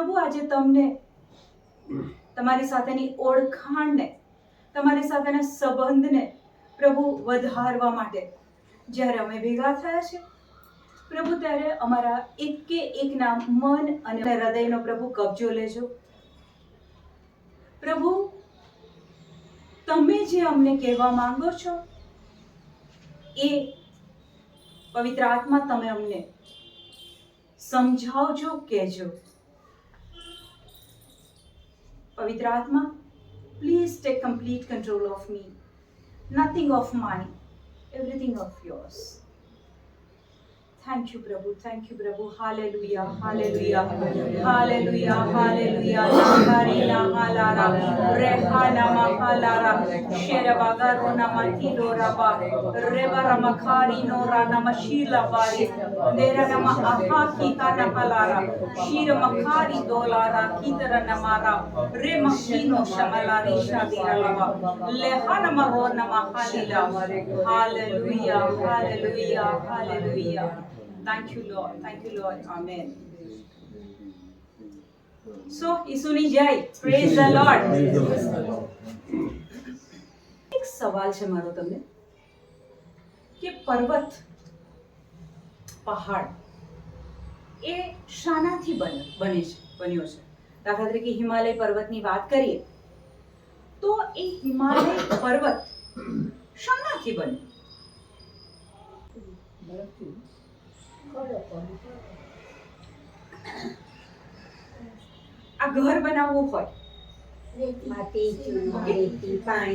પ્રભુ આજે તમને તમારી સાથેની ઓળખાણને, તમારી સાથેના સંબંધને પ્રભુ વધારવા માટે જ્યારે અમે ભેગા થયા છે પ્રભુ, ત્યારે અમારા એક એકના મન અને હૃદયનો પ્રભુ કબજો લેજો. પ્રભુ, તમે જે અમને કહેવા માંગો છો એ પવિત્ર આત્મા તમે અમને સમજાવજો, કહેજો. પવિત્ર આત્મા, please take complete control of me. Nothing of mine, everything of yours. Thank you, Prabhu. Thank you, Prabhu. Hallelujah. Hallelujah. Hallelujah. Hallelujah. Naharina halara. Rehana mahalara. Sherabagaro namatilo raba. Reba ramakhari nora namashila bari. Dera nama ahaki kana halara. Shira makhari dolara. Kitara namara. Remakino shamalari shadira lava. Lehana maro namahalila. Hallelujah. Hallelujah. Hallelujah. Thank you, Lord. Thank you, Lord. Amen. So, ઈસુની જય. Praise the Lord. એક સવાલ છે મારો તમને કે પર્વત, પહાડ એ શાનાથી બન્યો છે? દાખલા તરીકે હિમાલય પર્વતની વાત કરીએ તો એ હિમાલય પર્વત શાનાથી બન્યો? આ ઘર બનાવવું હોય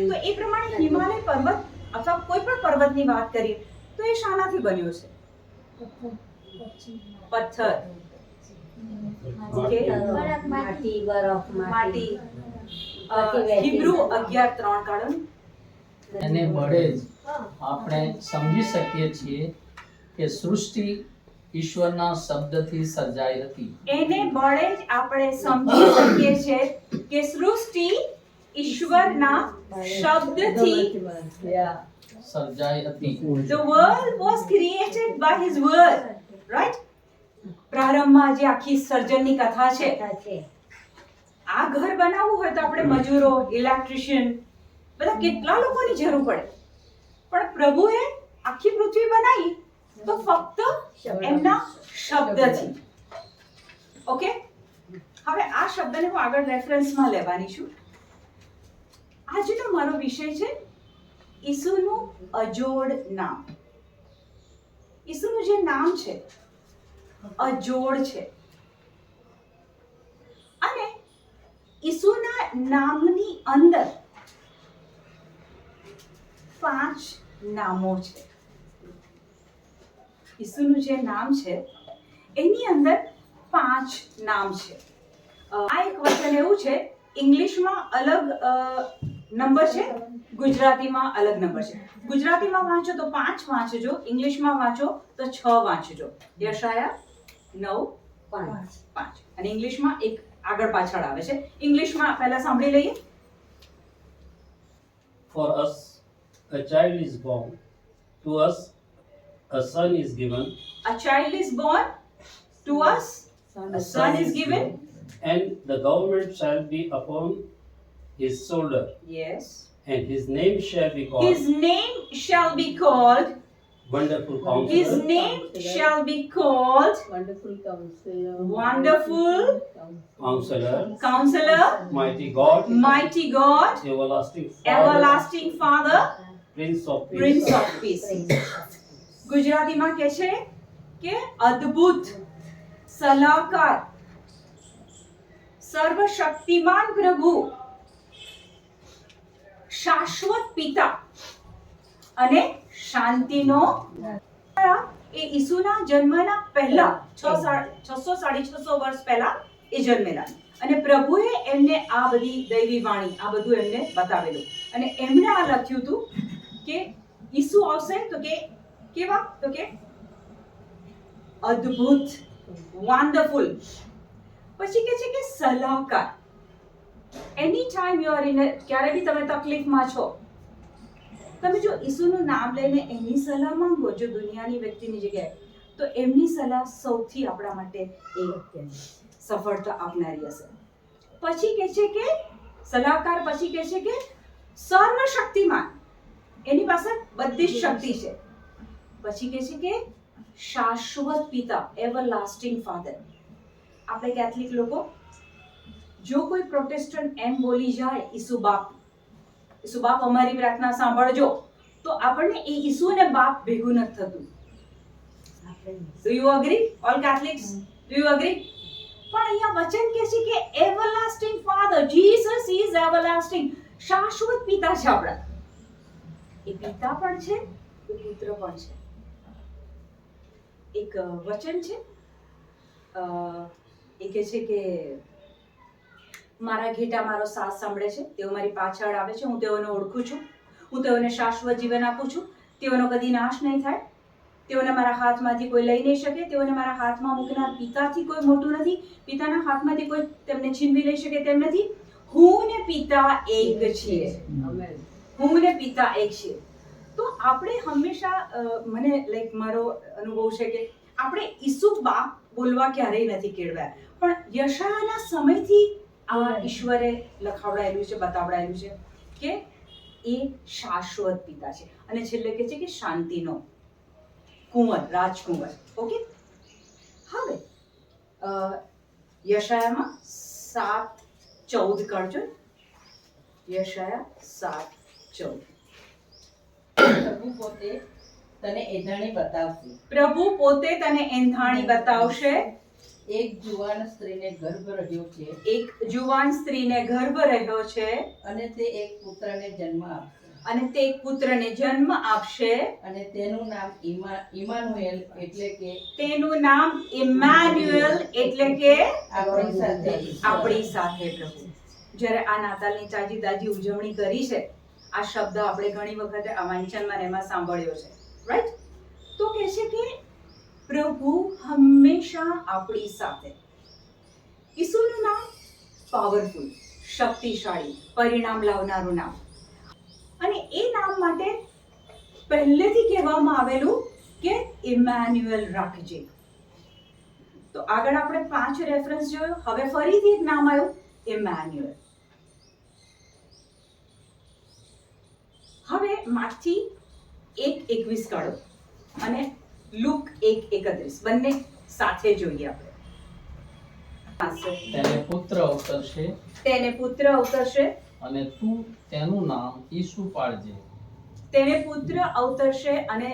તો એ પ્રમાણે હિમાલય પર્વત અથવા કોઈ પણ પર્વતની વાત કરીએ તો એ શાનાથી બન્યો છે? પથ્થર, માટી. હિબ્રુ 11:3 કાઢો. એને વડે જ આપણે સમજી શકીએ છીએ કે સૃષ્ટિ ઈશ્વરના શબ્દથી સર્જાઈ હતી. એને વડે જ આપણે સમજી શકીએ છીએ કે સૃષ્ટિ ઈશ્વરના શબ્દથી સર્જાઈ હતી. The world was created by his word, right? પ્રારંભમાં જે આખી સર્જનની કથા છે, આ ઘર બનાવવું હોય તો આપણે મજૂરો, ઇલેક્ટ્રિશિયન, બધા કેટલા લોકોની જરૂર પડે, પણ પ્રભુએ આખી પૃથ્વી બનાવી તો ફક્ત એમના શબ્દથી. ઓકે, હવે આ શબ્દને હું આગળ રેફરન્સમાં લેવાની છું. આજનો મારો વિષય છે ઈસુનું અજોડ નામ. ઈસુનું જે નામ છે અજોડ છે, અને ઈસુના નામની અંદર 5 નામો છે. ઈસુનું જે નામ છે એની અંદર 5 નામ છે. આ એક વચન એવું છે, ઇંગ્લિશમાં અલગ નંબર છે, ગુજરાતીમાં અલગ નંબર છે. ગુજરાતીમાં વાંચો તો 5 વાંચજો, ઇંગ્લિશમાં વાંચો તો 6 વાંચજો. યશાયા 9:5 અને ઇંગ્લિશમાં એક આગળ પાછળ આવે છે. ઇંગ્લિશમાં પહેલા સાંભળી લઈએ. For us a child is born, to us a son is given, A child is born, to us a son is given. and the government shall be upon his shoulder, Yes. and his name shall be called His name shall be called, Wonderful his Counselor, name shall be called Wonderful Counselor. Wonderful Counselor, Mighty God, Everlasting Father, Father, Prince of Prince Peace. of Peace. ગુજરાતીમાં કહે છે કે અદ્ભુત, સલાહકાર, સર્વશક્તિમાન પ્રભુ, શાશ્વત પિતા અને શાંતિનો. એ ઈસુના જન્મના પહેલા 600-650 વર્ષ પહેલા એ જન્મેલા, અને પ્રભુએ એમને આ બધી દૈવી વાણી, આ બધું એમને બતાવેલું, અને એમણે આ લખ્યું હતું કે ઈસુ આવશે તો કે કેવા, તો કે અદ્ભુત, વન્ડરફુલ. પછી કે છે કે સલાહકાર. એની ટાઈમ યુ આર ઇન, ક્યારે બી તમે તકલીફમાં છો, તમે જો ઈસુનું નામ લઈને એની સલાહ માંગો, જો દુનિયાની વ્યક્તિની જગ્યાએ, તો એમની સલાહ સૌથી આપણા માટે એ સફળતા આપનારી હશે. પછી કહે છે કે સલાહકાર, પછી કહે છે કે સર્વશક્તિમાન, એની પાસે બધી જ શક્તિ છે. પછી કહે છે કે શાશ્વત પિતા, એવરલાસ્ટિંગ ફાધર. આપણે કેથલિક લોકો જો કોઈ પ્રોટેસ્ટન્ટ એમ બોલી જાય ઈસુ બાપ, ઈસુ બાપ અમારી પ્રાર્થના સાંભળજો, તો આપણને એ ઈસુ ને બાપ ભેગું નથી થતું. Do you agree? All Catholics? Do you agree? પણ અહીંયા વચન કહે છે કે everlasting father, Jesus is everlasting. શાશ્વત પિતા છે આપણા. એ પિતા પણ છે, એ પુત્ર પણ છે. એક વચન છે, એ કહે છે કે મારા ઘેટા મારો સાથ સાંભળે છે, તેઓ મારી પાછળ આવે છે, હું તેઓને ઓળખું છું, હું તેઓને શાશ્વત જીવન આપું છું, તેઓનો કદી નાશ નહીં થાય, તેઓને મારા હાથમાંથી કોઈ લઈ નહીં શકે, તેઓને મારા હાથમાં મૂકનાર પિતાથી કોઈ મોટું નથી, પિતાના હાથમાંથી કોઈ તેમને છીનવી લઈ શકે તેમ નથી. હું ને પિતા એક છીએ. હું ને પિતા એક છીએ. તો આપણે હંમેશા મને લાઈક મારો અનુભવ છે કે આપણે ઈસુ બાપ બોલવા ક્યારેય નથી કેળવ્યા, પણ યશાયાના સમયથી આ ઈશ્વરે લખાવડાયેલું છે, બતાવડાયેલું છે કે એ શાશ્વત પિતા છે. અને છેલ્લે કહે છે કે શાંતિનો કુંવર, રાજકુંવર. ઓકે, હવે યશાયામાં 7:14 કાઢજો. યશાયા 7:14. પ્રભુ પોતે તને એંધાણી બતાવશે. પ્રભુ પોતે તને એંધાણી બતાવશે. એક જુવાન સ્ત્રીને ગર્ભ રહ્યો છે એક જુવાન સ્ત્રીને ગર્ભ રહ્યો છે, અને તે એક પુત્રને જન્મ આપશે, અને તે એક પુત્રને જન્મ આપશે, અને તેનું નામ ઇમાનુએલ એટલે કે તેનું નામ ઇમ્માન્યુએલ એટલે કે આપણી સાથે ઈશ્વર. આપણી સાથે પ્રભુ. જ્યારે આ નાતાલની તાજી ઉજવણી કરી છે, આ શબ્દ આપણે ઘણી વખત આ વાંચનમાં ને એમાં સાંભળ્યો છે, રાઈટ? તો કહે છે કે પ્રભુ હંમેશા આપણી સાથે. ઈસુનું નામ પાવરફુલ, શક્તિશાળી, પરિણામ લાવનારું નામ. અને એ નામ માટે પહેલેથી કહેવામાં આવેલું કે ઇમ્માન્યુએલ રાખજે. તો આગળ આપણે 5 રેફરન્સ જોયો, હવે ફરીથી એક નામ આવ્યું, ઇમ્માન્યુએલ. હવે માથી 1:21 કાઢો અને લુક 1:31 બંને સાથે જોઈએ આપણે. તેને પુત્ર અવતરશે તેને પુત્ર અવતરશે, અને તું તેનું નામ ઈસુ પાડજે. તેને પુત્ર અવતરશે અને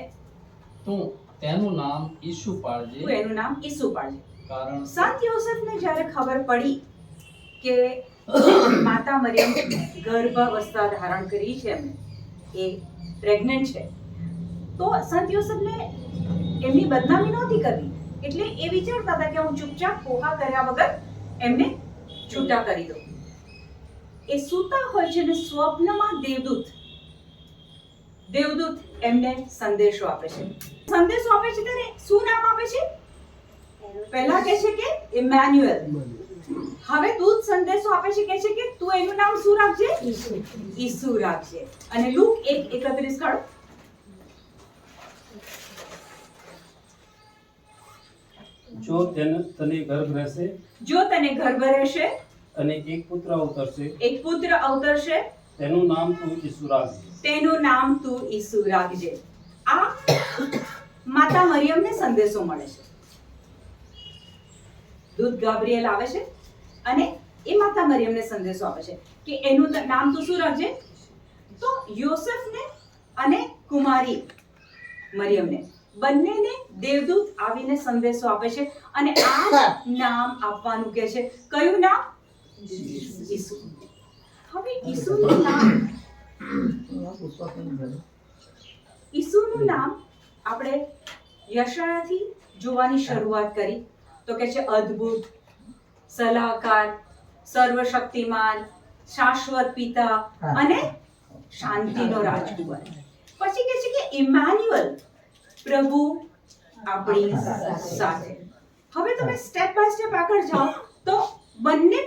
તું તેનું નામ ઈસુ તું પાડજે, એનું નામ ઈસુ પાડજે. કારણ સંત યોસેફને જ્યારે ખબર પડી કે માતા મરિયમ ગર્ભાવસ્થા ધારણ કરી છે, એમને એ પ્રેગ્નન્ટ છે, તો સંત યોસેફને એમની બદનામી નહોતી કરવી, એટલે એ વિચારતા હતા કે હું ચૂપચાપ પોહા કર્યા વગર એમને છૂટા કરી દઉં. એ સૂતા હોય છે ને સ્વપ્નમાં દેવદૂત એમને સંદેશો આપે છે. સંદેશો આપે છે ત્યારે શું નામ આપે છે? પહેલા કહે છે કે ઇમ્માન્યુએલ. હવે દૂત સંદેશો આપે છે, કહે છે કે તું એનું નામ શું રાખજે? ઈસુ રાખજે. અને લુક 1:31 કાઢો. જો તને ગર્ભ રહેશે જો તને ગર્ભ રહેશે અને એક પુત્ર અવતરશે, એક પુત્ર અવતરશે, તેનું નામ તું ઈસુ રાખજે. તેનું નામ તું ઈસુ રાખજે. આ માતા મરિયમને સંદેશો મળે છે. દૂત ગાબ્રિએલ આવે છે અને એ માતા મરિયમને સંદેશો આપે છે કે એનું નામ તું શું રાખજે? તો યોસેફને અને કુમારી મરિયમને બંનેને દેવદૂત આવીને સંદેશો આપે છે અને આ નામ આપવાનું કહે છે. કયું નામ? ઈસુ. હવે ઈસુનું નામ આપણે યશાયાથી જોવાની શરૂઆત કરી તો કે છે અદ્ભુત, સલાહકાર, સર્વશક્તિમાન, શાશ્વત પિતા અને શાંતિનો રાજકુમાર. પછી કહે છે કે ઇમ્માન્યુએલ, પ્રભુ આપણી સાથે. હવે તમે સ્ટેપ બાય સ્ટેપ આગળ જાઓ તો બંને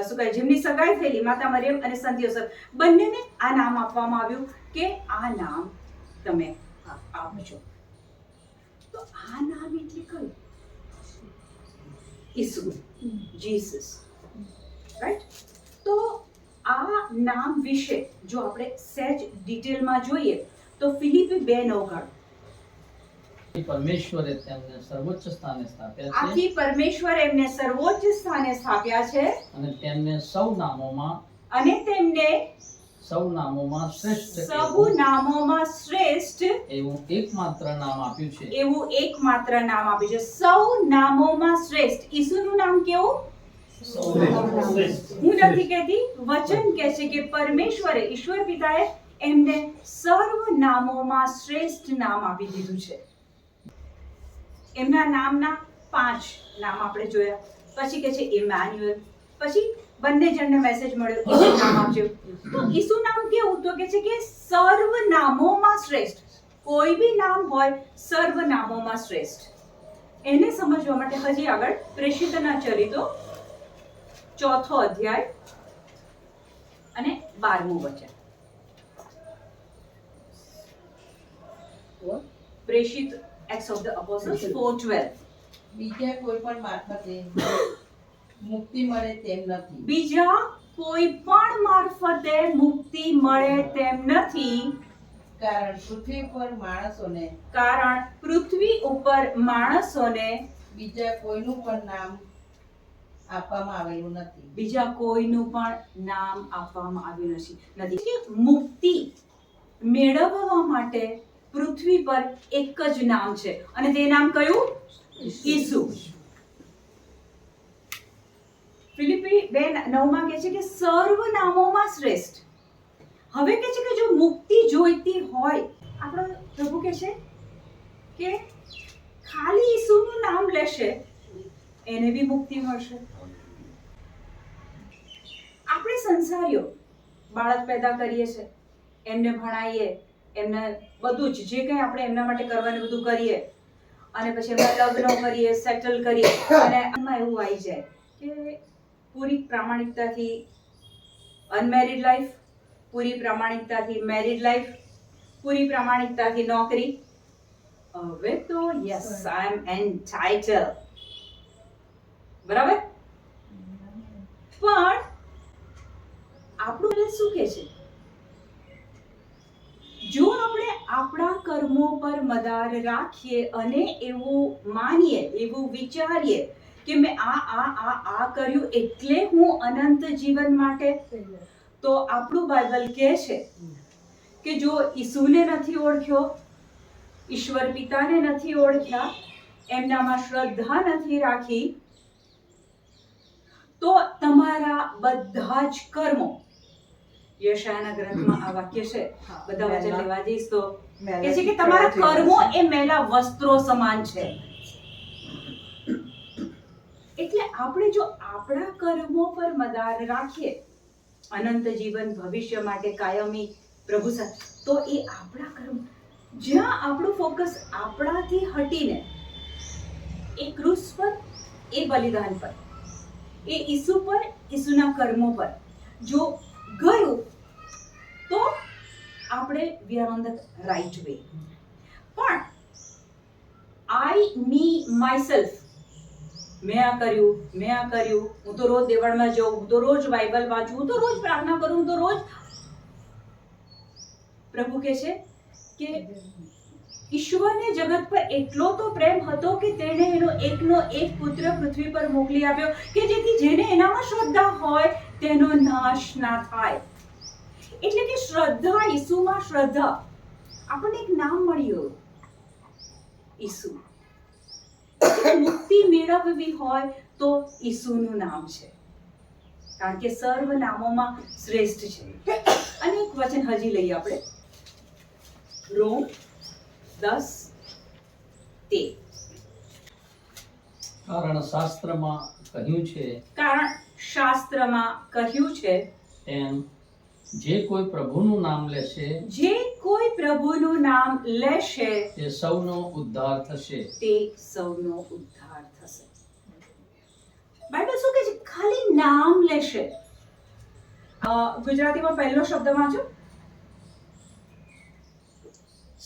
શું કહે, જેમની સગાઈ થયેલી માતા મરિયમ અને સંત યોસેફ, બંનેને આ નામ આપવામાં આવ્યું કે આ નામ તમે આપજો. તો આ નામ એટલે કયું? ઈસુ, જીસસ, રાઈટ? તો આ નામ વિશે જો આપણે સહેજ ડિટેલમાં જોઈએ તો ફિલિપી 2:9 કાઢો. પરમેશ્વરે તેમને સર્વોચ્ચ સ્થાને સ્થાપ્યા છે આથી પરમેશ્વર એમને સર્વોચ્ચ સ્થાને સ્થાપ્યા છે અને તેમને સૌ નામોમાં શ્રેષ્ઠ સૌ નામોમાં શ્રેષ્ઠ એવું એકમાત્ર નામ આપ્યું છે. એવું એકમાત્ર નામ આપ્યું છે. સૌ નામોમાં શ્રેષ્ઠ. ઈસુનું નામ કેવું? હું નથી કહેતી, વચન કહે છે કે પરમેશ્વરે, ઈશ્વર પિતાએ એમને સર્વ નામોમાં શ્રેષ્ઠ નામ આપી દીધું છે. એમના નામના 5 નામ આપણે જોયા. પછી કહે છે ઇમાન્યુએલ. પછી બંને જણને મેસેજ મળ્યો, ઈસુ નામ આપજો. તો ઈસુ નામ કેવું? તો કહે છે કે સર્વ નામોમાં શ્રેષ્ઠ. કોઈ બી નામ હોય, સર્વ નામોમાં શ્રેષ્ઠ. એને સમજવા માટે હજી આગળ પ્રેષિતના ચરિત્રો 4થો અધ્યાય અને 12મું વચન. પ્રેષિત એક્ટ્સ ઓફ ધ અપોસ્ટલ્સ 4:12. બીજા કોઈ પણ મારફતે મુક્તિ મળે તેમ નથી. બીજા કોઈ પણ મારફતે મુક્તિ મળે તેમ નથી, કારણ પૃથ્વી પર માણસોને કારણ પૃથ્વી ઉપર માણસોને બીજા કોઈનું પણ નામ આપવામાં આવેલું નથી. બીજા કોઈનું પણ નામ આપવામાં આવ્યું નથી. કે મુક્તિ મેળવવા માટે પૃથ્વી પર એક જ નામ છે અને તે નામ કયું? ઈસુ. ફિલિપી 2:9 કહે છે કે સર્વ નામોમાં શ્રેષ્ઠ. હવે કહે છે કે જો મુક્તિ જોઈતી હોય, આપણો પ્રભુ કહે છે કે ખાલી ઈસુનું નામ લેશે એને બી મુક્તિ મળશે. આપણે સંસારીઓ બાળક પેદા કરીએ છે, એમને ભણાવીએ, એમને બધું જ જે કંઈ આપણે એમના માટે કરવાનું બધું કરીએ અને પછી એમના લગ્ન કરીએ, સેટલ કરીએ અને એમાં એવું આવી જાય કે પૂરી પ્રામાણિકતાથી અનમેરિડ લાઈફ, પૂરી પ્રામાણિકતાથી મેરિડ લાઈફ, પૂરી પ્રામાણિકતાથી નોકરી. હવે તો યસ, આઈ એમ એન્ટાઇટલ, બરાબર? પણ આપણું શું કહે છે? જો આપણે આપણા કર્મો પર મદાર રાખીએ અને એવું માનીએ, એવું વિચારીએ કે મેં આ કર્યું એટલે હું અનંત જીવન માટે, તો આપણું બાઇબલ કહે છે કે જો ઈસુને નથી ઓળખ્યો, ઈશ્વર પિતાને નથી ઓળખ્યા, એમનામાં શ્રદ્ધા નથી રાખી, તો તમારા બધા જ કર્મો, યશાયાના ગ્રંથમાં આ વાક્ય છે, બધા વચન લેવા જઈશ તો કહે છે કે તમારા કર્મો એ મેલા વસ્ત્રો સમાન છે. એટલે આપણે જો આપણા કર્મો પર મદાર રાખીએ અનંત જીવન, ભવિષ્ય માટે કાયમી પ્રભુ સાથે, તો એ આપણા કર્મ, જ્યાં આપણું ફોકસ આપણાથી હટીને એ ક્રૂસ પર, એ બલિદાન પર, એ ઈસુ પર, ઈસુના કર્મો પર જો ગયું તો આપણે we are on the right way. પણ આઈ મી માયસેલ્ફ, મેં આ કર્યું, હું તો રોજ દેવળમાં જાઉં, હું તો રોજ બાઇબલ વાંચું, હું તો રોજ પ્રાર્થના કરું, હું તો રોજ, પ્રભુ કહે છે કે ઈશ્વરને જગત પર એટલો તો પ્રેમ હતો કે તેણે એનો એકનો એક પુત્ર પૃથ્વી પર મોકલી આપ્યો કે જેથી જેને એનામાં શ્રદ્ધા હોય તેનો નાશ ના થાય. એટલે કે શ્રદ્ધા, ઈસુમાં શ્રદ્ધા. આપણને એક નામ મળ્યું, ઈસુ. મુક્તિ મેળવવી હોય તો ઈસુનું નામ છે, કારણ કે સર્વ નામોમાં શ્રેષ્ઠ છે. અને એક વચન હજી લઈએ આપણે, રોમ 10:13. કારણ શાસ્ત્રમાં કહ્યું છે તેમ જે કોઈ પ્રભુનું નામ લેશે તે સૌનો ઉદ્ધાર થશે. બાઇબલ શું કહે છે? ખાલી નામ લેશે. ગુજરાતીમાં પહેલો શબ્દ વાંચો.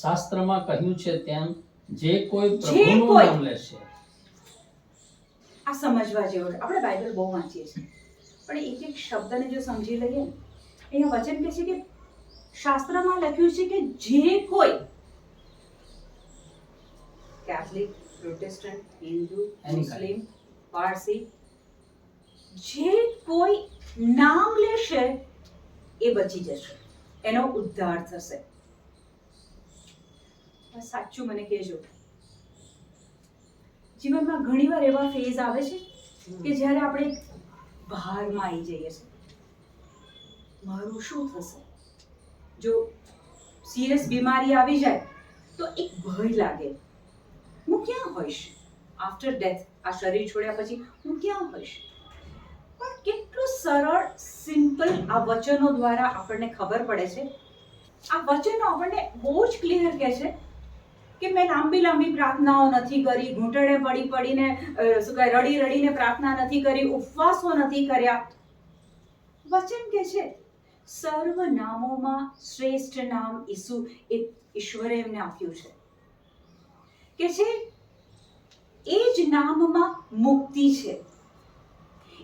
શાસ્ત્રમાં કહ્યું છે તેમ જે કોઈ પ્રભુનું નામ લેશે. આ સમજવા જેવો છે. આપણે બાઇબલ બહુ વાંચીએ છીએ, પણ એક એક શબ્દને જો સમજી લઈએ ને, અહીંયા વચન કહે છે કે શાસ્ત્રમાં લખ્યું છે કે જે કોઈ કેથલિક, પ્રોટેસ્ટન્ટ, હિન્દુ, મુસ્લિમ, પારસી, જે કોઈ નામ લેશે એ બચી જશે, એનો ઉદ્ધાર થશે. સાચું મને કહેજો, જીવનમાં ઘણીવાર એવા ફેઝ આવે છે કે જ્યારે આપણે બહારમાં આવી જઈએ છીએ, મારું શું થશે, જો સિરિયસ બીમારી આવી જાય તો એક ભય લાગે, હું ક્યાં હોઈશ આફ્ટર ડેથ, આ શરીર છોડ્યા પછી હું ક્યાં હોઈશ. પણ કેટલું સરળ સિમ્પલ આ વચનો દ્વારા આપણને ખબર પડે છે. આ વચનો આપણને બહુ જ ક્લિયર કહે છે કે મેં લાંબી લાંબી પ્રાર્થનાઓ નથી કરી, ઘૂંટણે પડી પડીને શું કહે રડી રડીને પ્રાર્થના નથી કરી, ઉપવાસો નથી કર્યા. વચન કે છે સર્વ નામોમાં શ્રેષ્ઠ નામ ઈસુ એ ઈશ્વરે એમને આપ્યું છે. કે છે એ જ નામમાં મુક્તિ છે.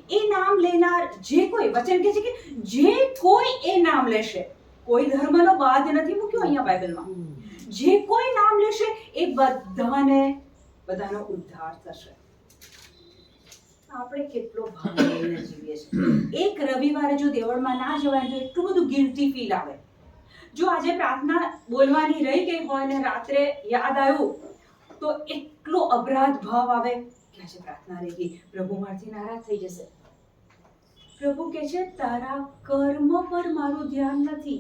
એ નામ લેનાર જે કોઈ, વચન કે છે કે જે કોઈ એ નામ લેશે, કોઈ ધર્મનો બાદ નથી મૂક્યો અહીંયા બાઇબલમાં, જે કોઈ નામ લેશે એ બધાનો ઉદ્ધાર થશે. આપણે કેટલો ભાવ લઈને જીવીએ છીએ. એક રવિવારે જો દેવળમાં ના જવાય તો એટલું બધું ગિલ્ટી ફીલ આવે. જો આજે પ્રાર્થના બોલવાની રહી ગઈ હોય ને રાત્રે યાદ આવ્યું તો એટલો અપરાધ ભાવ આવે કે આજે પ્રાર્થના રહી ગઈ, પ્રભુ મારથી નારાજ થઈ જશે. પ્રભુ કહે છે તારા કર્મ પર મારું ધ્યાન નથી,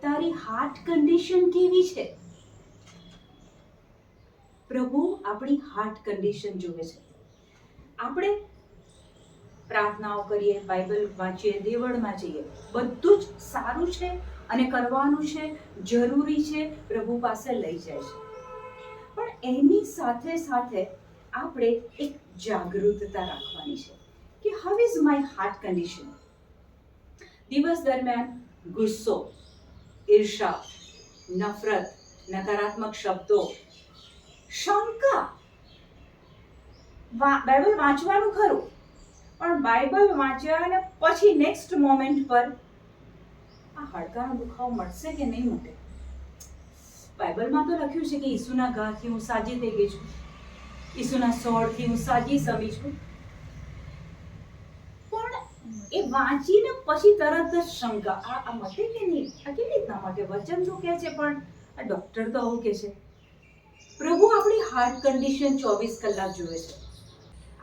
તારી હાર્ટ કન્ડિશન કેવી છે. પ્રભુ આપણી હાર્ટ કન્ડિશન જોવે છે. આપણે પ્રાર્થનાઓ કરીએ, બાઇબલ વાંચીએ, દેવળમાં જઈએ, બધું જ સારું છે અને કરવાનું છે, જરૂરી છે, પ્રભુ પાસે લઈ જાય છે. પણ એની સાથે સાથે આપણે એક જાગૃતતા રાખવાની છે કે how is my heart condition. દિવસ દરમિયાન ગુસ્સો, ઈર્ષા, નફરત, નકારાત્મક શબ્દો, શંકા, બાઇબલ વાંચવાનું ખરું, પણ બાઇબલ વાંચ્યા અને પછી નેક્સ્ટ મોમેન્ટ પર આ હાડકાનો દુખાવો મળશે કે નહીં મળે. બાઇબલમાં તો લખ્યું છે કે ઈસુના ઘાથી હું સાજી થઈ ગઈ છું, ઈસુના સોળથી હું સાજી સમી છું. પણ એ વાંચીને પછી તરત જ શંકા, આ મટે કે નહીં, આ કેવી રીતના મટે. વચન તો કહે છે પણ આ ડોક્ટર તો આવું કહે છે. પ્રભુ આપણી હાર્ટ કન્ડિશન 24 કલાક જોવે છે.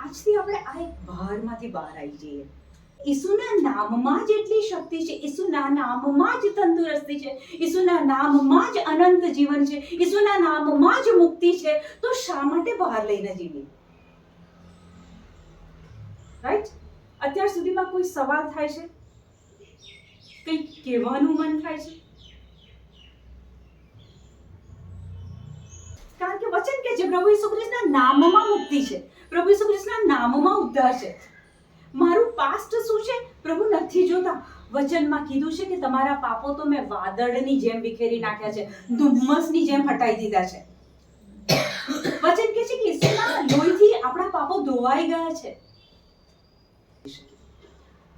આજથી આપણે આ એક ભારમાંથી બહાર આવી જઈએ. ઈસુના નામમાં જ એટલી શક્તિ છે, ઈસુના નામમાં જ તંદુરસ્તી છે, ઈસુના નામમાં જ અનંત જીવન છે, ઈસુના નામમાં જ મુક્તિ છે. તો શા માટે બહાર લઈને જીવીએ? રાઈટ? અત્યાર સુધીમાં કોઈ સવાલ થાય છે, કંઈક કહેવાનું મન થાય છે? કારણ કે વચન કે છે પ્રભુ ઈસુ ખ્રિસ્તના નામમાં મુક્તિ છે, પ્રભુ ઈસુ ખ્રિસ્તના નામમાં ઉદ્ધાર છે. મારું પાસ્ટ શું છે પ્રભુ નથી જોતા. વચનમાં કીધું છે કે તમારા પાપો તો મેં વાદળની જેમ વિખેરી નાખ્યા છે, ધુમ્મસની જેમ હટાઈ દીધા છે. વચન કે છે કે ઈસુના લોહીથી આપણા પાપો ધોવાઈ ગયા છે.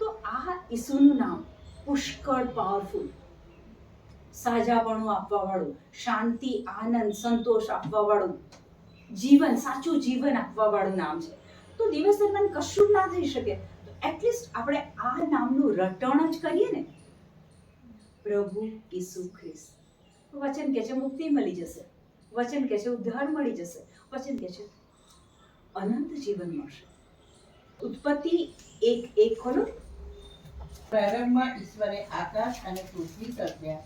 તો આ ઈસુનું નામ પુષ્કળ પાવરફુલ, સાજાપણું આપવા વાળું, શાંતિ, આનંદ, સંતોષ આપવા વાળું, જીવન, સાચું જીવન આપવા વાળું નામ છે. તો દિવસ દરમિયાન કશું ના થઈ શકે તો એટલીસ્ટ આપણે આ નામનું રટણ જ કરીએ ને, પ્રભુ ઈસુ ખ્રિસ્ત. વચન કે છે મુક્તિ મળી જશે, વચન કે છે ઉદ્ધાર મળી જશે, વચન કે છે અનંત જીવન મળશે. ઉત્પત્તિ 1:1 ખોલો. પ્રારંભમાં ઈશ્વરે આકાશ અને પૃથ્વી સર્જ્યા.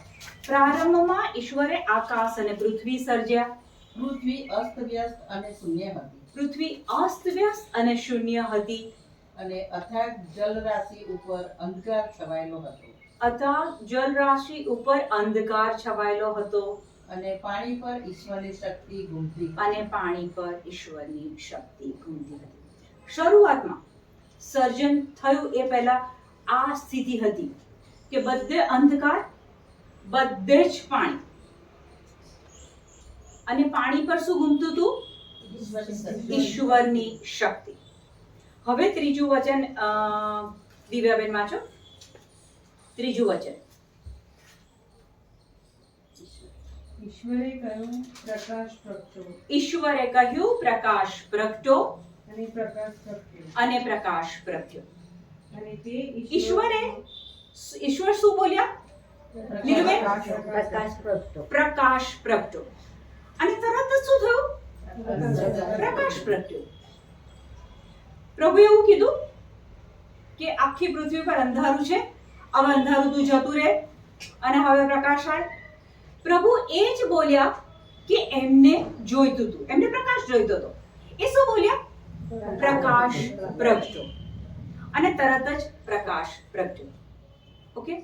પ્રારંભમાં ઈશ્વરે આકાશ અને પૃથ્વી સર્જ્યા. પૃથ્વી અસ્તવ્યસ્ત અને શૂન્ય હતી, પૃથ્વી અસ્તવ્યસ્ત અને શૂન્ય હતી, અને અથાગ જલરાશિ ઉપર અંધકાર છવાયેલો હતો, અથાગ જલરાશિ ઉપર અંધકાર છવાયેલો હતો, અને પાણી પર ઈશ્વરની શક્તિ ઘૂમતી હતી. અને પાણી પર ઈશ્વરની શક્તિ ઘૂમતી હતી. શરૂઆતમાં સર્જન થયું એ પહેલા આ સ્થિતિ હતી કે બધે અંધકાર, બધે જ પાણી, અને પાણી પર શું ઘૂમતું હતું? ઈશ્વરની શક્તિ. હવે ત્રીજું વચન દિવ્યાબેન વાંચો. ત્રીજું વચન. ઈશ્વરે કહ્યું પ્રકાશ પ્રગટો ઈશ્વરે કહ્યું પ્રકાશ પ્રગટો અને પ્રકાશ પ્રગટ્યો અને પ્રકાશ પ્રગટ્યો. અને તે ઈશ્વર શું બોલ્યા? નીરુબેન? પ્રકાશ પ્રકાશ પ્રગટો. અને તરત જ શું થયું? પ્રકાશ પ્રગટ્યો. પ્રભુ એવું કીધું કે આખી પૃથ્વી પર અંધારું છે, હવે અંધારું તું જતું રહે અને હવે પ્રકાશ આવે. પ્રભુ એ જ બોલ્યા કે એમને જોઈતું હતું, એમને પ્રકાશ જોઈતો હતો. એ શું બોલ્યા? પ્રકાશ પ્રગટો. અને તરત જ પ્રકાશ પ્રગટ્યો. Okay,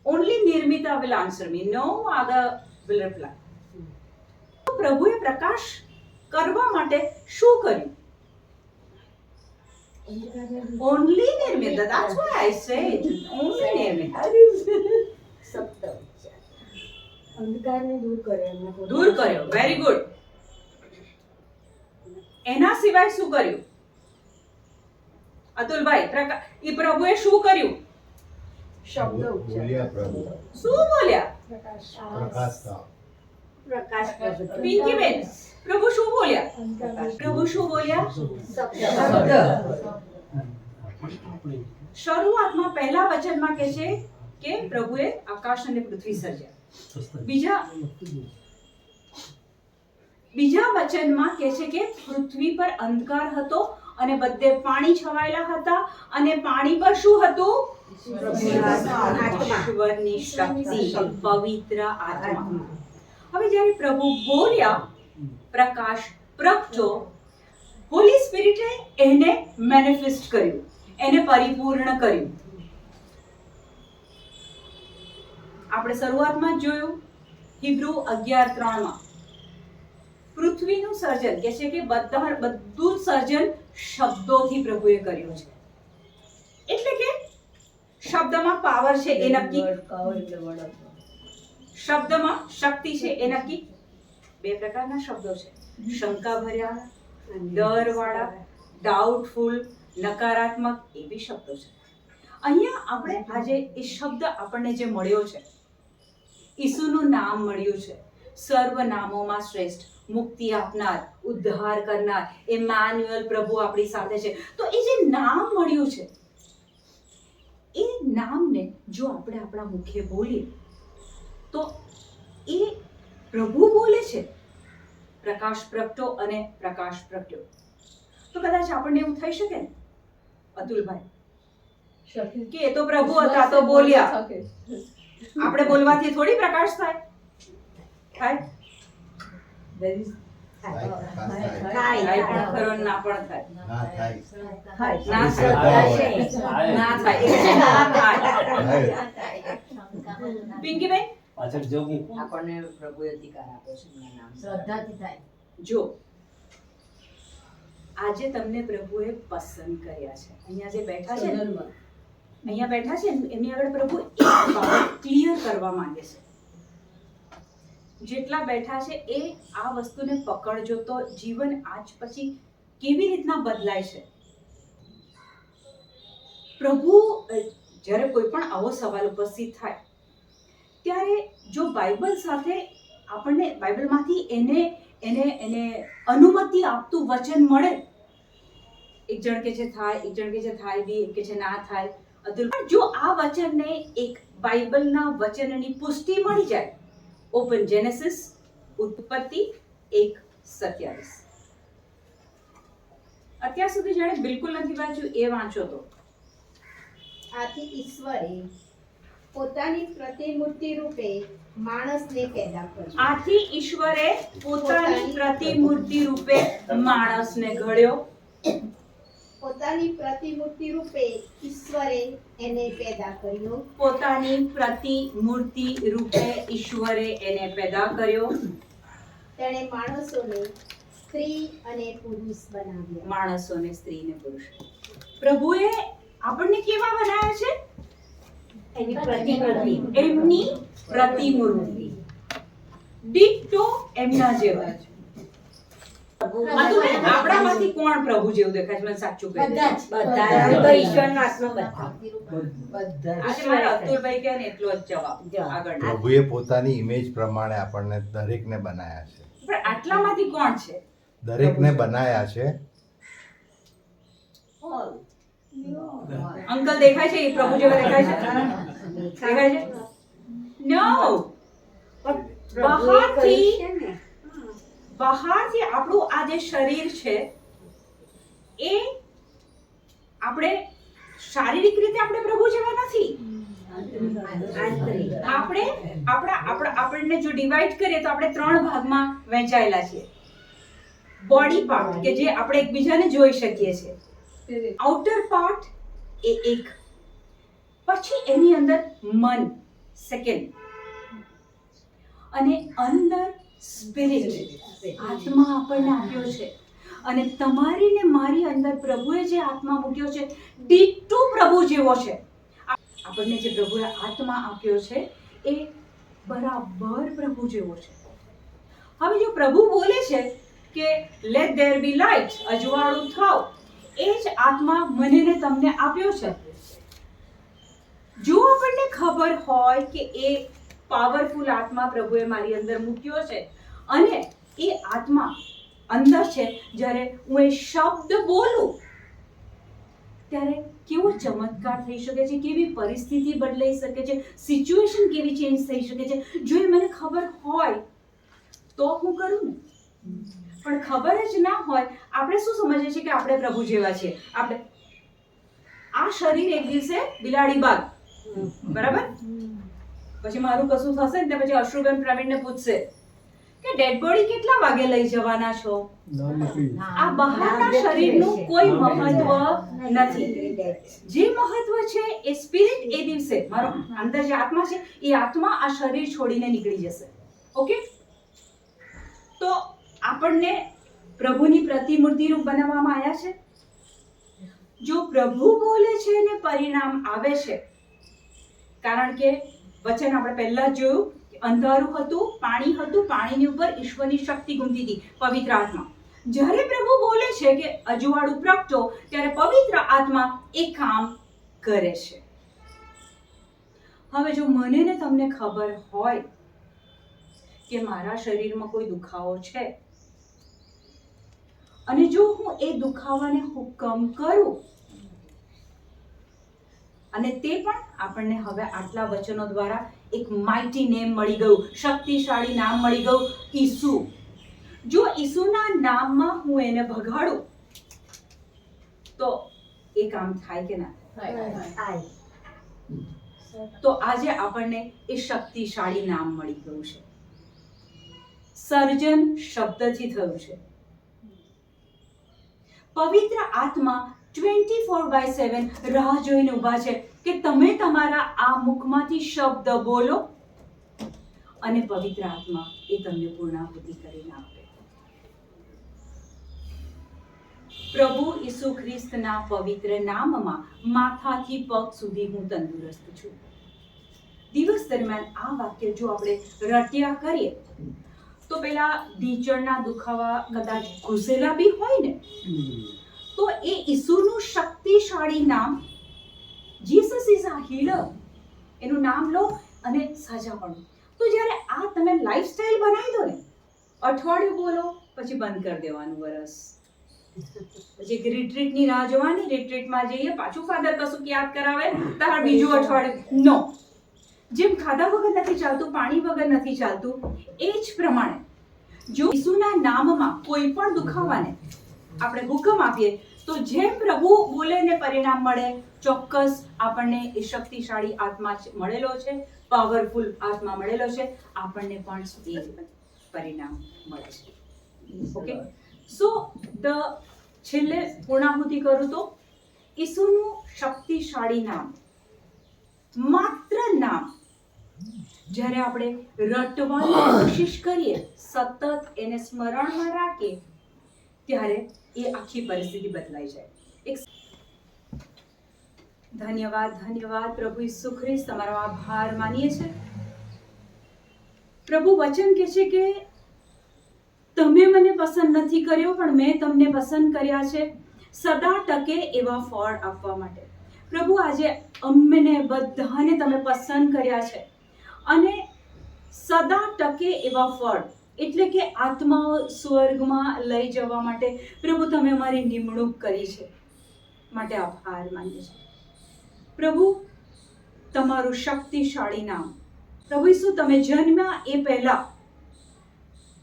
only Nirmita will answer me, no other will reply. પ્રભુએ પ્રકાશ કરવા માટે શું કર્યું? Only Nirmita. That's why I said only Nirmita. દૂર કર્યો. Very good. એના સિવાય શું કર્યું? અતુલભાઈ, એ પ્રભુએ શું કર્યું? બોલ્યા પ્રભુ શું બોલ્યા? પ્રકાશ કા પિંકીબેન, પ્રભુ શું બોલ્યા? પ્રભુ શું બોલ્યા? શરૂઆતમાં પહેલા વચનમાં કહે છે કે પ્રભુએ આકાશ અને પૃથ્વી સર્જ્યા. બીજા વચનમાં કહે છે કે પૃથ્વી પર અંધકાર હતો અને બધે પાણી છવાયેલા હતા અને પાણી પર શું હતું? ઈશ્વરની શક્તિ, પવિત્ર આત્મા. હવે જ્યારે પ્રભુ બોલ્યા પ્રકાશ પ્રગટો, હોલી સ્પિરિટે એને મેનિફેસ્ટ કર્યું, એને પરિપૂર્ણ કર્યું. આપણે શરૂઆતમાં જ જોયું હિબ્રુ 11:3 પૃથ્વીનું સર્જન કહે છે કે બધું સર્જન શબ્દોથી પ્રભુએ કર્યું છે. એટલે કે શબ્દમાં પાવર છે એ નક્કી, શબ્દમાં શક્તિ છે એ નક્કી. બે પ્રકારના શબ્દો છે, શંકા ભર્યા, ડર વાળા, ડાઉટફુલ, નકારાત્મક, એ બી શબ્દો છે. અહીંયા આપણે આજે એ શબ્દ આપણને જે મળ્યો છે, ઈસુનું નામ મળ્યું છે, સર્વ નામોમાં શ્રેષ્ઠ, મુક્તિ આપનાર, ઉદ્ધાર કરનાર, ઇમાન્યુઅલ, પ્રભુ આપણી સાથે છે. તો એ જે નામ મળ્યું છે, એ નામને જો આપણે આપણા મુખે બોલીએ તો એ પ્રભુ બોલે છે પ્રકાશ પ્રગટો અને પ્રકાશ પ્રગટ્યો. તો કદાચ આપણને એવું થઈ શકે ને અતુલભાઈ કે એ તો પ્રભુ હતા તો બોલ્યા, આપણે બોલવાથી થોડી પ્રકાશ થાય? થાય થાય પણ ખરો, ના પણ થાય. ના થાય. પિંકીબેન, પાછળ જોગી આપણને પ્રભુએ અધિકાર આપ્યો છે એમના નામ શ્રદ્ધાથી થાય. જો આજે તમને પ્રભુએ પસંદ કર્યા છે, અહીંયા જે બેઠા છે ને, અહીંયા બેઠા છે એમની આગળ પ્રભુ એક વાત ક્લિયર કરવા માંગે છે. જેટલા બેઠા છે એ આ વસ્તુને પકડજો તો જીવન આજ પછી કેવી રીતના બદલાય છે. પ્રભુ જ્યારે કોઈ પણ આવો સવાલ ઉપસ્થિત થાય ત્યારે જો બાઇબલ સાથે આપણને બાઇબલમાંથી એને એને એને અનુમતિ આપતું વચન મળે, એક જણ કે છે થાય, એક જણ કે છે થાય બી, એક કે છે ના થાય. પણ જો આ વચનને એક બાઇબલના વચનની પુષ્ટિ મળી જાય, ઓપન જેનેસિસ ઉત્પત્તિ 1:27, અત્યાર સુધી જેણે બિલકુલ નથી વાંચ્યું એ વાંચો તો. આથી ઈશ્વરે પોતાની પ્રતિમૂર્તિ રૂપે માણસને પેદા કર્યો. આથી ઈશ્વરે પોતાની પ્રતિમૂર્તિ રૂપે માણસને ઘડ્યો. પોતાની પ્રતિમૂર્તિ રૂપે ઈશ્વરે એને પેદા કર્યો. પોતાની પ્રતિમૂર્તિ રૂપે ઈશ્વરે એને પેદા કર્યો. તેણે માણસોને સ્ત્રી અને પુરુષ બનાવ્યા. માણસોને સ્ત્રી ને પુરુષ. પ્રભુએ આપણને કેવા બનાવ્યા છે? એની પ્રતિમૂર્તિ. એમની પ્રતિમૂર્તિ, ડિટ્ટો એમના જેવા. આપણામાંથી કોણ પ્રભુ જેવું દેખાય છે? મને સાચું કહી બધા દેજો. જ. બધા બધા. તો ઈશ્વરનો આત્મા બધા. બધા આજે મારા અતુલભાઈ કહે ને એટલો જ જવાબ. જવાબ. આગળ. પ્રભુએ પોતાની ઇમેજ પ્રમાણે આપણને દરેકને બનાયા છે. પણ આટલામાંથી કોણ છે? દરેકને બનાયા છે. અંકલ દેખાય છે? એ પ્રભુ જેવા દેખાય છે? દેખાય છે? નો. બહારથી આપણું આ જે શરીર છે એ આપણે શારીરિક રીતે આપણે પ્રભુ જેવા નથી. આપણને જો ડિવાઈડ કરીએ તો આપણે 3 ભાગમાં વહેંચાયેલા છીએ. બોડી પાર્ટ કે જે આપણે એકબીજાને જોઈ શકીએ છીએ. આઉટર પાર્ટ એ એક, પછી એની અંદર મન સેકન્ડ, અને અંદર સ્પિરિટ આત્મા આપણને આપ્યો છે. અને તમારી ને મારી અંદર પ્રભુએ જે આત્મા મૂક્યો છે ડીટુ પ્રભુ જેવો છે. આપણને જે પ્રભુએ આત્મા આપ્યો છે એ બરાબર પ્રભુ જેવો છે. હવે જો પ્રભુ બોલે છે કે લેટ ધેર બી લાઇટ, અજવાળું થાવ, એ જ આત્મા મને ને તમને આપ્યો છે. જો આપણને ખબર હોય કે એ પાવરફુલ આત્મા પ્રભુએ મારી અંદર મૂક્યો છે અને એ આત્મા અંદર છે, જ્યારે હું એ શબ્દ બોલું ત્યારે કેવો ચમત્કાર થઈ શકે છે, કેવી પરિસ્થિતિ બદલાઈ શકે છે, સિચ્યુએશન કેવી ચેન્જ થઈ શકે છે. જો એ મને ખબર હોય તો હું કરું ને. પણ ખબર જ ના હોય, આપણે શું સમજીએ છીએ કે આપણે પ્રભુ જેવા છીએ. આપણે આ શરીર એક દિવસે બિલાડી બાગ, બરાબર? પછી મારું કશું થશે ને પછી અશ્રુબેન પ્રવીણને પૂછશે કે ડેડ બોડી કેટલા વાગે લઈ જવાના છો? આ બહારના શરીરનું કોઈ મહત્વ નથી. જે મહત્વ છે એ સ્પિરિટ એ દિવસે, મારો અંદર જે આત્મા છે એ આત્મા આ શરીર છોડીને નીકળી જશે. ઓકે? તો આપણને પ્રભુની પ્રતિમૂર્તિ રૂપ બનાવવામાં આવ્યા છે. જો પ્રભુ બોલે છે ને પરિણામ આવે છે, કારણ કે વચન આપણે પહેલા જ જોયું કે અંધારું હતું, પાણી હતું, પાણીની ઉપર ઈશ્વરની શક્તિ ઘૂમતી હતી, પવિત્ર આત્મા. જ્યારે પ્રભુ બોલે છે કે અજવાળું પ્રગટો, ત્યારે પવિત્ર આત્મા એ કામ કરે છે. હવે જો મને ને તમને ખબર હોય કે મારા શરીરમાં કોઈ દુખાવો છે અને જો હું એ દુખાવાને હુકમ કરું, અને તે પણ આપણને હવે આટલા વચનો દ્વારા એક માઇટી નેમ મળી ગયું, શક્તિશાળી નામ મળી ગયું, ઈસુ. જો ઈસુના નામમાં હું એને ભગાડું તો એ કામ થાય કે ના થાય? તો આજે આપણને એ શક્તિશાળી નામ મળી ગયું છે. સર્જન શબ્દથી થયું છે. પવિત્ર આત્મા 24/7 રાહ જોઈને ઊભા છે કે તમે તમારા આ મુખમાંથી શબ્દ બોલો અને પવિત્ર આત્મા એ તમને પૂર્ણાહુતિ કરીને આપે. પ્રભુ ઈસુ ખ્રિસ્તના પવિત્ર નામમાં માથાથી પગ સુધી હું તંદુરસ્ત છું. દિવસ દરમિયાન આ વાક્ય જો આપણે રટ્યા કરીએ તો પેલા ઢીંચણના દુખાવા કદાચ ઘૂસેલા બી હોય ને, તો એ ઈસુનું શક્તિશાળી નામ, જીસસ ઇઝ અ હીલર, એનું નામ લો અને સાજાપણું. તો જ્યારે આ તમે લાઈફસ્ટાઈલ બનાવી દો ને, અઠવાડિયું બોલો પછી બંધ કરી દેવાનું વરસ, પછી એક રિટ્રીટની રાહ જોવાની, રિટ્રીટમાં જઈએ પાછું ફાધર કશું યાદ કરાવે, તારા બીજું અઠવાડિયું. નો, જેમ ખાધા વગર નથી ચાલતું, પાણી વગર નથી ચાલતું, એ જ પ્રમાણે જો ઈસુના નામમાં કોઈ પણ દુખાવાને આપણે હુકમ આપીએ તો જેમ પ્રભુ બોલે ને પરિણામ મળે, ચોક્કસ આપણને એ શક્તિશાળી આત્મા મળેલો છે, પાવરફુલ આત્મા મળેલો છે, આપણને પણ એ પરિણામ મળે છે. ઓકે? સો છેલ્લે પૂર્ણાહુતિ કરું તો ઈસુનું શક્તિશાળી નામ, માત્ર નામ, જ્યારે આપણે રટવાની કોશિશ કરીએ, સતત એને સ્મરણમાં રાખીએ, ત્યારે એ આખી પરિસ્થિતિ બદલાઈ જાય. ધન્યવાદ, ધન્યવાદ પ્રભુ ઈસુ ખ્રિસ્ત, તમારો આભાર માનીએ છીએ. પ્રભુ વચન કહે છે કે તમે મને પસંદ નથી કર્યો, પણ મેં તમને પસંદ કર્યા છે સદા ટકે એવા ફળ આપવા માટે. પ્રભુ, આજે અમને બધાને તમે પસંદ કર્યા છે, અને સદા ટકે એવા ફળ એટલે કે આત્માઓ સ્વર્ગમાં લઈ જવા માટે પ્રભુ તમે અમારી નિમણૂક કરી છે, માટે આભાર માનીએ છીએ. પ્રભુ, તમારું શક્તિશાળી નામ. પ્રભુ ઈસુ, તમે જન્મ્યા એ પહેલા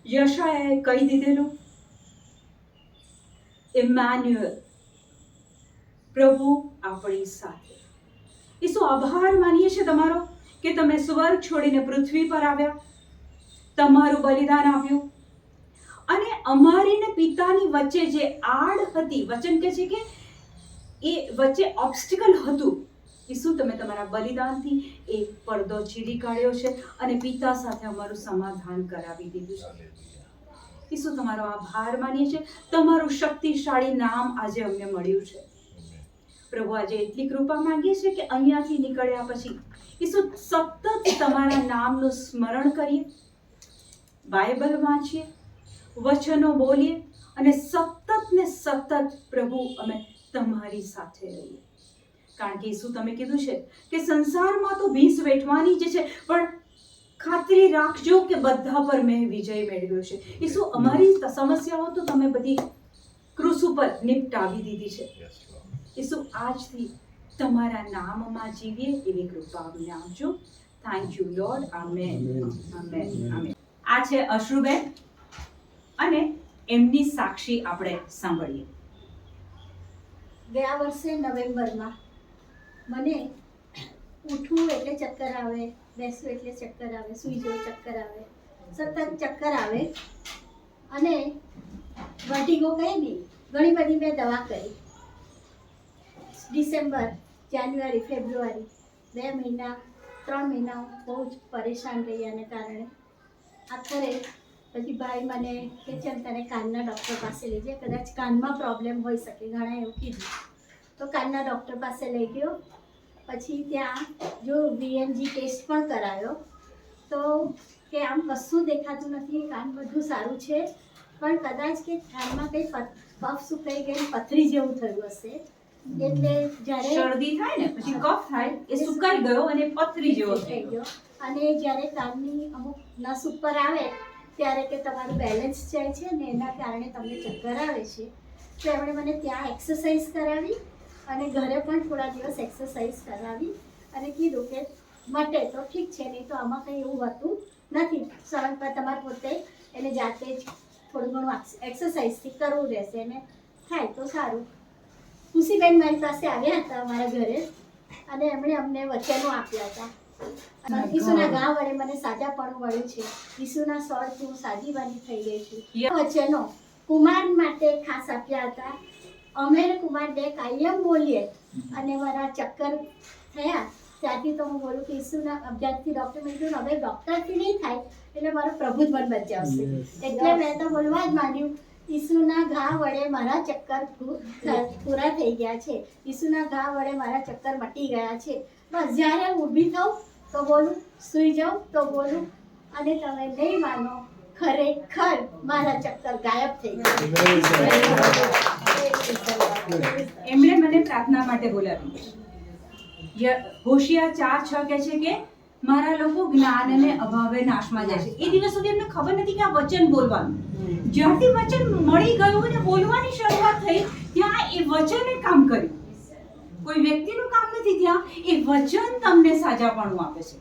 યશાયાએ કહી દીધેલું, ઇમ્માન્યુઅલ, પ્રભુ આપણી સાથે. ઈસુ, આભાર માનીએ છીએ તમારો કે તમે સ્વર્ગ છોડીને પૃથ્વી પર આવ્યા, તમારું બલિદાન આપ્યું, અને અમારી ને પિતાની વચ્ચે જે આડ હતી, વચન કહે છે કે એ વચ્ચે ઓબ્સ્ટિકલ હતું, ઈસુ તમે તમારા બલિદાનથી એ પડદો ચીરી કાઢ્યો છે અને પિતા સાથે અમારું સમાધાન કરાવી દીધું છે. ઈસુ, તમારો આભાર માનીએ છીએ. તમારું શક્તિશાળી નામ આજે અમને મળ્યું છે. પ્રભુ, આજે એટલી કૃપા માંગીએ છીએ કે અહીંયાથી નીકળ્યા પછી ઈસુ સતત તમારા નામનું સ્મરણ કરીએ, બાઇબલ વાંચીએ, વચનો બોલીએ, અને સતત ને સતત પ્રભુ અમે તમારી સાથે રહીએ. કારણ કે ઈસુ તમે કીધું છે કે સંસારમાં તો ભીંસ વેઠવાની જ છે, પણ ખાતરી રાખજો કે બધા પર મેં વિજય મેળવ્યો છે. ઈસુ, અમારી સમસ્યાઓ તો તમે બધી ક્રૂસ ઉપર નિપટાવી દીધી છે. ઈસુ, આજથી તમારા નામમાં જીવીએ એવી કૃપા અમને આપજો. Thank you lord. Amen, amen, amen. આ છે અશ્રુબેન, અને એમની સાક્ષી આપણે સાંભળીએ. ગયા વર્ષે નવેમ્બરમાં મને ઉઠવું એટલે ચક્કર આવે, બેસવું એટલે ચક્કર આવે, સૂઈ જવું ચક્કર આવે, સતત ચક્કર આવે, અને વર્ટિગો કહે નહીં, ઘણી બધી મેં દવા કરી. ડિસેમ્બર, જાન્યુઆરી, ફેબ્રુઆરી 2 મહિના 3 મહિના બહુ જ પરેશાન રહી, આને કારણે આખરે પછી ભાઈ મને કે ચાલ તને કાનના ડૉક્ટર પાસે લઈ જાય, કદાચ કાનમાં પ્રોબ્લેમ હોઈ શકે, ઘણા એવું કીધું. તો કાનના ડૉક્ટર પાસે લઈ ગયો. પછી ત્યાં જો VNG ટેસ્ટ પણ કરાયો, તો કે આમ કશું દેખાતું નથી, કાન બધું સારું છે, પણ કદાચ કે કાનમાં કંઈ કફ સુકાઈ ગઈ, પથરી જેવું થયું હશે. એટલે જ્યારે શરદી થાય ને પછી કફ થાય, એ સુકાઈ ગયો અને પથરી જેવો થઈ ગયો. અને જ્યારે કાનની અમુક નસ ઉપર આવે ત્યારે કે તમારું બેલેન્સ જાય છે ને એના કારણે તમને ચક્કર આવે છે. તો એમણે મને ત્યાં એક્સરસાઇઝ કરાવી, અને ઘરે પણ થોડા દિવસ એક્સરસાઇઝ કરાવી, અને કીધું કે મટે તો ઠીક છે, નહીં તો આમાં કંઈ એવું હોતું નથી. સળંગ પર તમારે પોતે એને જાતે જ થોડું ઘણું એક્સરસાઇઝથી કરવું રહેશે, અને થાય તો સારું. ખુશીબેન મારી પાસે આવ્યા હતા અમારા ઘરે, અને એમણે અમને વચનો આપ્યા હતા. ઈસુના ઘા વડે મને સાજાપણું મળ્યું છે, ઈસુના સ્વરથી હું સાજીવાની થઈ ગઈ છું. વચનો કુમાર માટે ખાસ આપ્યા હતા. અમે કુમાર 2 કાયમ બોલીએ, અને મારા ચક્કર થયા ત્યારથી તો હું બોલું કે ઈસુના અભ્યાસથી ડૉક્ટર મેં કીધું હવે ડૉક્ટરથી નહીં થાય એટલે મારો પ્રભુ જ મને બચાવશે. એટલે મેં તો બોલવા જ માંડ્યું, ઈસુના ઘા વડે મારા ચક્કર પૂરા થઈ ગયા છે, ઈસુના ઘા વડે મારા ચક્કર મટી ગયા છે. બસ જ્યારે ઊભી થાઉં તો બોલું, સૂઈ જાઉં તો બોલું, અને તમે નહીં માનો, ખરેખર મારા ચક્કર ગાયબ થઈ ગયા. એમણે મને પ્રાર્થના માટે બોલાવી. હોશિયાર 4:6 કહે છે કે મારા લોકો જ્ઞાનને અભાવે નાશમાં જાય છે. એ દિવસ સુધી એમને ખબર નથી કે આ વચન બોલવાનું. જ્યારથી વચન મળી ગયું અને બોલવાની શરૂઆત થઈ, ત્યાં એ વચને કામ કર્યું. કોઈ વ્યક્તિનું કામ નથી, ત્યાં એ વચન તમને સાજાપણું આપે છે.